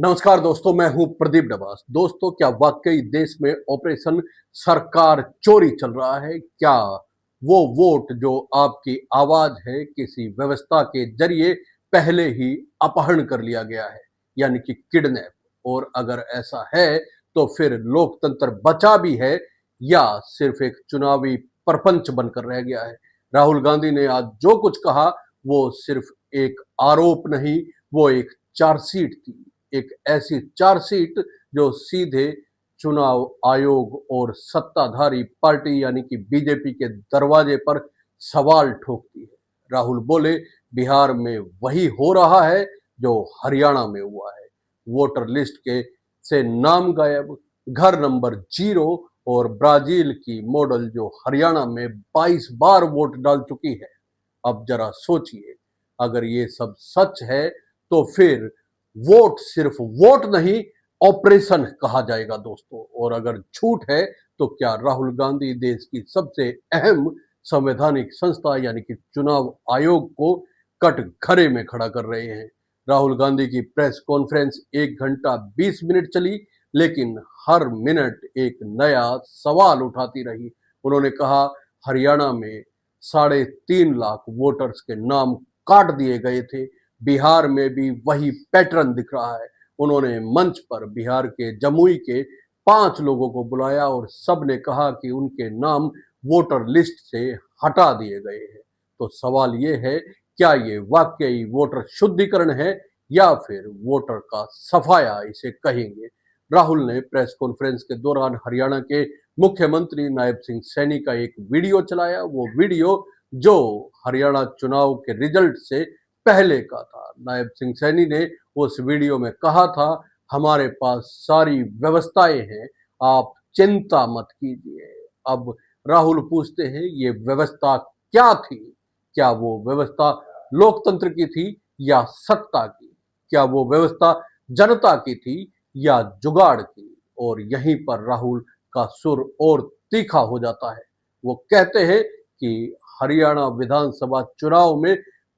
नमस्कार दोस्तों, मैं हूं प्रदीप डबास। दोस्तों, क्या वाकई देश में ऑपरेशन सरकार चोरी चल रहा है? क्या वो वोट जो आपकी आवाज है किसी व्यवस्था के जरिए पहले ही अपहरण कर लिया गया है, यानी कि किडनैप? और अगर ऐसा है तो फिर लोकतंत्र बचा भी है या सिर्फ एक चुनावी परपंच बनकर रह गया है? राहुल गांधी ने आज जो कुछ कहा वो सिर्फ एक आरोप नहीं, वो एक चार्जशीट थी। एक ऐसी चार्जशीट जो सीधे चुनाव आयोग और सत्ताधारी पार्टी यानी कि बीजेपी के दरवाजे पर सवाल ठोकती है। राहुल बोले, बिहार में वही हो रहा है जो हरियाणा में हुआ है। वोटर लिस्ट के से नाम गायब, घर नंबर 0 और ब्राजील की मॉडल जो हरियाणा में 22 बार वोट डाल चुकी है। अब जरा सोचिए, अगर ये सब सच है तो फिर वोट सिर्फ वोट नहीं, ऑपरेशन कहा जाएगा दोस्तों। और अगर झूठ है तो क्या राहुल गांधी देश की सबसे अहम संवैधानिक संस्था यानी कि चुनाव आयोग को कटघरे में खड़ा कर रहे हैं? राहुल गांधी की प्रेस कॉन्फ्रेंस 1 घंटा 20 मिनट चली, लेकिन हर मिनट एक नया सवाल उठाती रही। उन्होंने कहा, हरियाणा में 3.5 लाख वोटर्स के नाम काट दिए गए थे, बिहार में भी वही पैटर्न दिख रहा है। उन्होंने मंच पर बिहार के जमुई के 5 लोगों को बुलाया और सबने कहा कि उनके नाम वोटर लिस्ट से हटा दिए गए हैं। तो सवाल ये है, क्या ये वाकई वोटर शुद्धिकरण है या फिर वोटर का सफाया इसे कहेंगे? राहुल ने प्रेस कॉन्फ्रेंस के दौरान हरियाणा के मुख्यमंत्री नायब सिंह सैनी का एक वीडियो चलाया। वो वीडियो जो हरियाणा चुनाव के रिजल्ट से पहले का था। नायब सिंह सैनी ने उस वीडियो में कहा था, हमारे पास सारी व्यवस्थाएं हैं, आप चिंता मत कीजिए। अब राहुल पूछते हैं, ये व्यवस्था क्या थी? क्या वो व्यवस्था लोकतंत्र की थी या सत्ता की? क्या वो व्यवस्था जनता की थी या जुगाड़ की? और यहीं पर राहुल का सुर और तीखा हो जाता है। वो कहते हैं कि हरियाणा विधानसभा चुनाव में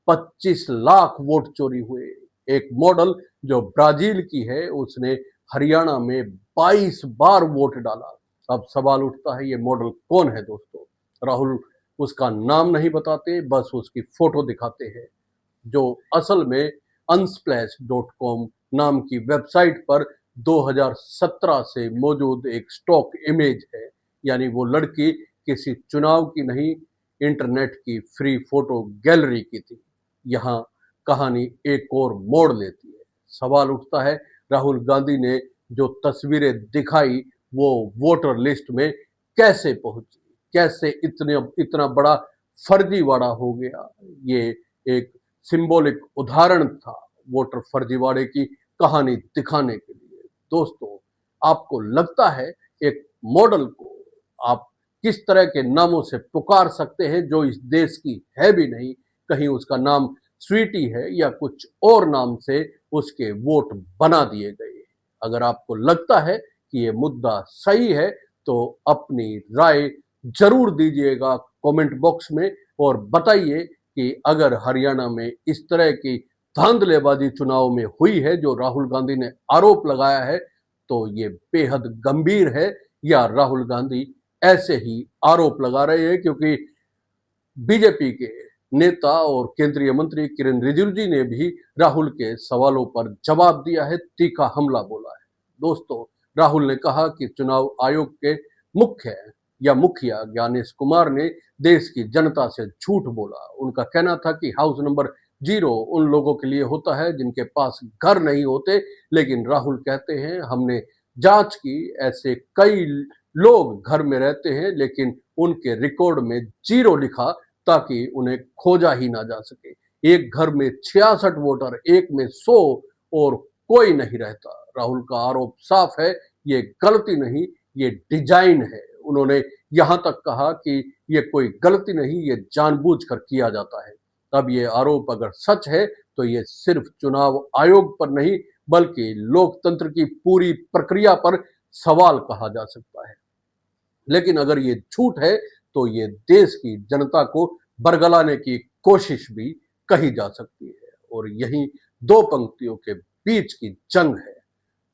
25 लाख वोट चोरी हुए। एक मॉडल जो ब्राजील की है, उसने हरियाणा में 22 बार वोट डाला। अब सवाल उठता है, ये मॉडल कौन है दोस्तों? राहुल उसका नाम नहीं बताते, बस उसकी फोटो दिखाते हैं, जो असल में unsplash.com नाम की वेबसाइट पर 2017 से मौजूद एक स्टॉक इमेज है। यानी वो लड़की किसी चुनाव की नहीं, इंटरनेट की फ्री फोटो गैलरी की थी। यहाँ कहानी एक और मोड़ लेती है। सवाल उठता है, राहुल गांधी ने जो तस्वीरें दिखाई वो वोटर लिस्ट में कैसे पहुंची? कैसे इतना बड़ा फर्जीवाड़ा हो गया? ये एक सिंबॉलिक उदाहरण था वोटर फर्जीवाड़े की कहानी दिखाने के लिए। दोस्तों, आपको लगता है एक मॉडल को आप किस तरह के नामों से पुकार सकते हैं जो इस देश की है भी नहीं? कहीं उसका नाम स्वीटी है या कुछ और नाम से उसके वोट बना दिए गए। अगर आपको लगता है कि ये मुद्दा सही है तो अपनी राय जरूर दीजिएगा कमेंट बॉक्स में, और बताइए कि अगर हरियाणा में इस तरह की धांधलेबाजी चुनाव में हुई है जो राहुल गांधी ने आरोप लगाया है, तो ये बेहद गंभीर है या राहुल गांधी ऐसे ही आरोप लगा रहे हैं क्योंकि बीजेपी के नेता और केंद्रीय मंत्री किरण रिजिजू ने भी राहुल के सवालों पर जवाब दिया है, तीखा हमला बोला है। दोस्तों, राहुल ने कहा कि चुनाव आयोग के मुख्य या मुखिया ज्ञानेश कुमार ने देश की जनता से झूठ बोला। उनका कहना था कि हाउस नंबर 0 उन लोगों के लिए होता है जिनके पास घर नहीं होते, लेकिन राहुल कहते हैं, हमने जांच की, ऐसे कई लोग घर में रहते हैं लेकिन उनके रिकॉर्ड में 0 लिखा ताकि उन्हें खोजा ही ना जा सके। एक घर में 66 वोटर, एक में 100 और कोई नहीं रहता। राहुल का आरोप साफ है, ये गलती नहीं, ये डिजाइन है। उन्होंने यहां तक कहा कि ये कोई गलती नहीं, ये जानबूझकर किया जाता है। अब ये आरोप अगर सच है तो ये सिर्फ चुनाव आयोग पर नहीं बल्कि लोकतंत्र की पूरी प्रक्रिया पर सवाल कहा जा सकता है। लेकिन अगर ये झूठ है तो ये देश की जनता को बरगलाने की कोशिश भी कही जा सकती है। और यही दो पंक्तियों के बीच की जंग है।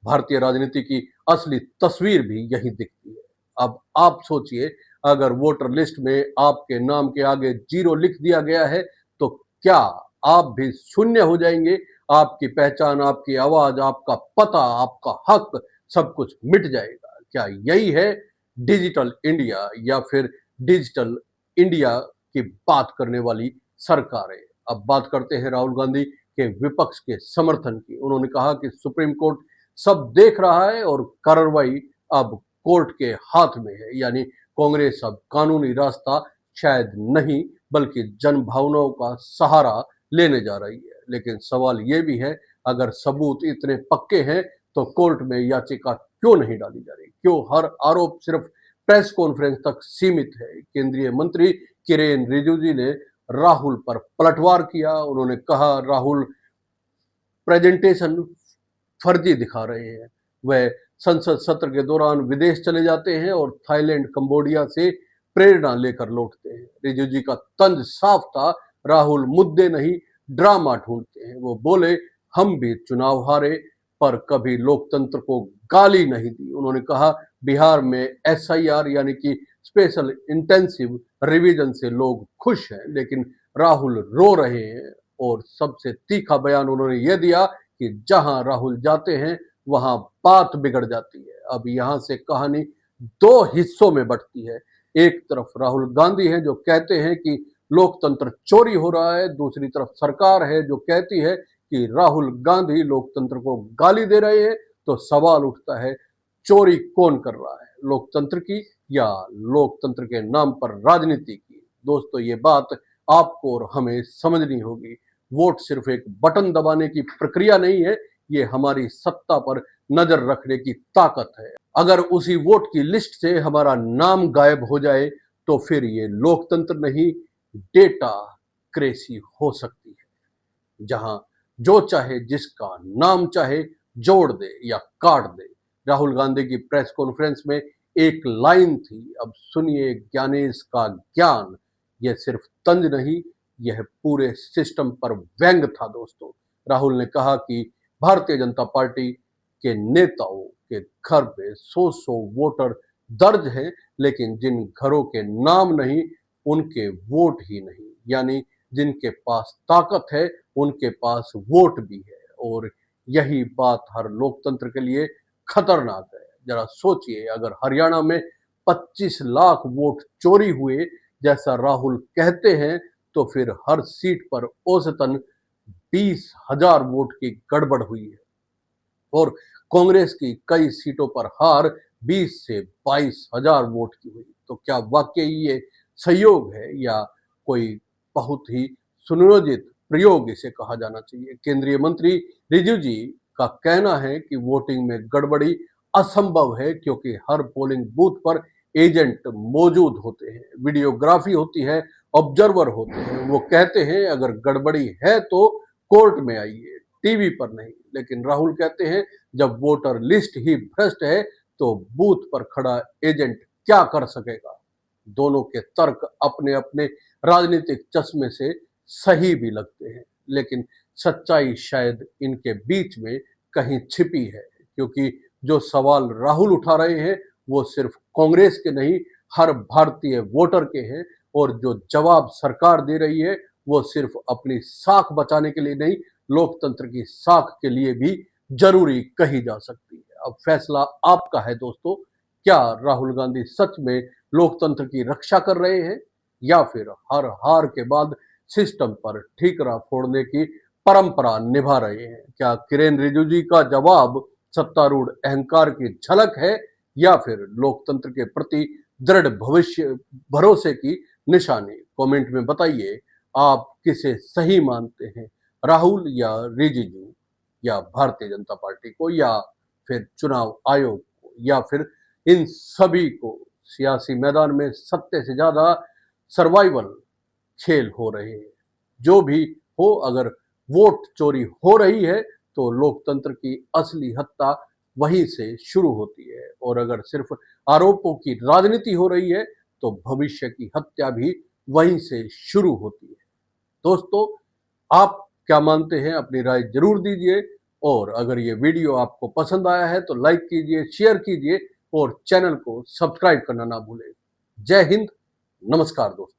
भारतीय राजनीति की असली तस्वीर भी यही दिखती है। अब आप सोचिए, अगर वोटर लिस्ट में आपके नाम के आगे 0 लिख दिया गया है, तो क्या आप भी शून्य हो जाएंगे? आपकी पहचान, आपकी आवाज, आपका पता, आपका हक, सब कुछ मिट जाएगा। क्या यही है डिजिटल इंडिया, या फिर डिजिटल इंडिया की बात करने वाली सरकारें? अब बात करते हैं राहुल गांधी के विपक्ष के समर्थन की। उन्होंने कहा कि सुप्रीम कोर्ट सब देख रहा है और कार्रवाई अब कोर्ट के हाथ में है। यानी कांग्रेस अब कानूनी रास्ता शायद नहीं, बल्कि जन भावनाओं का सहारा लेने जा रही है। लेकिन सवाल यह भी है, अगर सबूत इतने पक्के हैं तो कोर्ट में याचिका क्यों नहीं डाली जा रही? क्यों हर आरोप सिर्फ प्रेस कॉन्फ्रेंस तक सीमित है? केंद्रीय मंत्री किरेन रिजिजू ने राहुल पर पलटवार किया। उन्होंने कहा राहुल प्रेजेंटेशन फर्जी दिखा रहे हैं। वह संसद सत्र के दौरान विदेश चले जाते हैं और थाईलैंड, कंबोडिया से प्रेरणा लेकर लौटते हैं। रिजिजू का तंज साफ था, राहुल मुद्दे नहीं ड्रामा ढूंढते हैं। वो बोले, हम भी चुनाव हारे पर कभी लोकतंत्र को गाली नहीं दी। उन्होंने कहा बिहार में एसआईआर यानी कि स्पेशल इंटेंसिव रिवीजन से लोग खुश हैं, लेकिन राहुल रो रहे हैं। और सबसे तीखा बयान उन्होंने यह दिया कि जहां राहुल जाते हैं वहां बात बिगड़ जाती है। अब यहां से कहानी दो हिस्सों में बंटती है। एक तरफ राहुल गांधी है जो कहते हैं कि लोकतंत्र चोरी हो रहा है, दूसरी तरफ सरकार है जो कहती है कि राहुल गांधी लोकतंत्र को गाली दे रहे हैं। तो सवाल उठता है, चोरी कौन कर रहा है, लोकतंत्र की या लोकतंत्र के नाम पर राजनीति की? दोस्तों, ये बात आपको और हमें समझनी होगी। वोट सिर्फ एक बटन दबाने की प्रक्रिया नहीं है, ये हमारी सत्ता पर नजर रखने की ताकत है। अगर उसी वोट की लिस्ट से हमारा नाम गायब हो जाए तो फिर ये लोकतंत्र नहीं, डेटा क्रेसी हो सकती है, जहां जो चाहे जिसका नाम चाहे जोड़ दे या काट दे। राहुल गांधी की प्रेस कॉन्फ्रेंस में एक लाइन थी, अब सुनिए ज्ञानेश का ज्ञान। यह सिर्फ तंज नहीं, यह पूरे सिस्टम पर व्यंग था। दोस्तों, राहुल ने कहा कि भारतीय जनता पार्टी के नेताओं के घर पे 100 वोटर दर्ज हैं, लेकिन जिन घरों के नाम नहीं उनके वोट ही नहीं। यानी जिनके पास ताकत है उनके पास वोट भी है, और यही बात हर लोकतंत्र के लिए खतरनाक है। जरा सोचिए, अगर हरियाणा में 25 लाख वोट चोरी हुए जैसा राहुल कहते हैं, तो फिर हर सीट पर औसतन 20,000 वोट की गड़बड़ हुई है, और कांग्रेस की कई सीटों पर हार 20 से 22,000 वोट की हुई। तो क्या वाकई ये सहयोग है या कोई बहुत ही सुनियोजित प्रयोग इसे कहा जाना चाहिए? केंद्रीय मंत्री रिजिजू का कहना है कि वोटिंग में गड़बड़ी असंभव है, क्योंकि हर पोलिंग बूथ पर एजेंट मौजूद होते हैं, वीडियोग्राफी होती है, ऑब्जर्वर होते हैं। वो कहते हैं अगर गड़बड़ी है तो कोर्ट में आइए, टीवी पर नहीं। लेकिन राहुल कहते हैं जब वोटर लिस्ट ही भ्रष्ट है तो बूथ पर खड़ा एजेंट क्या कर सकेगा? दोनों के तर्क अपने अपने राजनीतिक चश्मे से सही भी लगते हैं, लेकिन सच्चाई शायद इनके बीच में कहीं छिपी है। क्योंकि जो सवाल राहुल उठा रहे हैं वो सिर्फ कांग्रेस के नहीं, हर भारतीय वोटर के हैं, और जो जवाब सरकार दे रही है वो सिर्फ अपनी साख बचाने के लिए नहीं, लोकतंत्र की साख के लिए भी जरूरी कही जा सकती है। अब फैसला आपका है दोस्तों, क्या राहुल गांधी सच में लोकतंत्र की रक्षा कर रहे हैं, या फिर हर हार के बाद सिस्टम पर ठीकरा फोड़ने की परंपरा निभा रहे हैं? क्या किरेन रिजिजू का जवाब सत्तारूढ़ अहंकार की झलक है, या फिर लोकतंत्र के प्रति दृढ़ भविष्य भरोसे की निशानी? कमेंट में बताइए, आप किसे सही मानते हैं, राहुल या रिजिजू, या भारतीय जनता पार्टी को, या फिर चुनाव आयोग को, या फिर इन सभी को? सियासी मैदान में सत्य से ज्यादा सर्वाइवल खेल हो रहे हैं। जो भी हो, अगर वोट चोरी हो रही है तो लोकतंत्र की असली हत्या वहीं से शुरू होती है, और अगर सिर्फ आरोपों की राजनीति हो रही है तो भविष्य की हत्या भी वहीं से शुरू होती है। दोस्तों, आप क्या मानते हैं? अपनी राय जरूर दीजिए। और अगर ये वीडियो आपको पसंद आया है तो लाइक कीजिए, शेयर कीजिए और चैनल को सब्सक्राइब करना ना भूलें। जय हिंद, नमस्कार दोस्तों।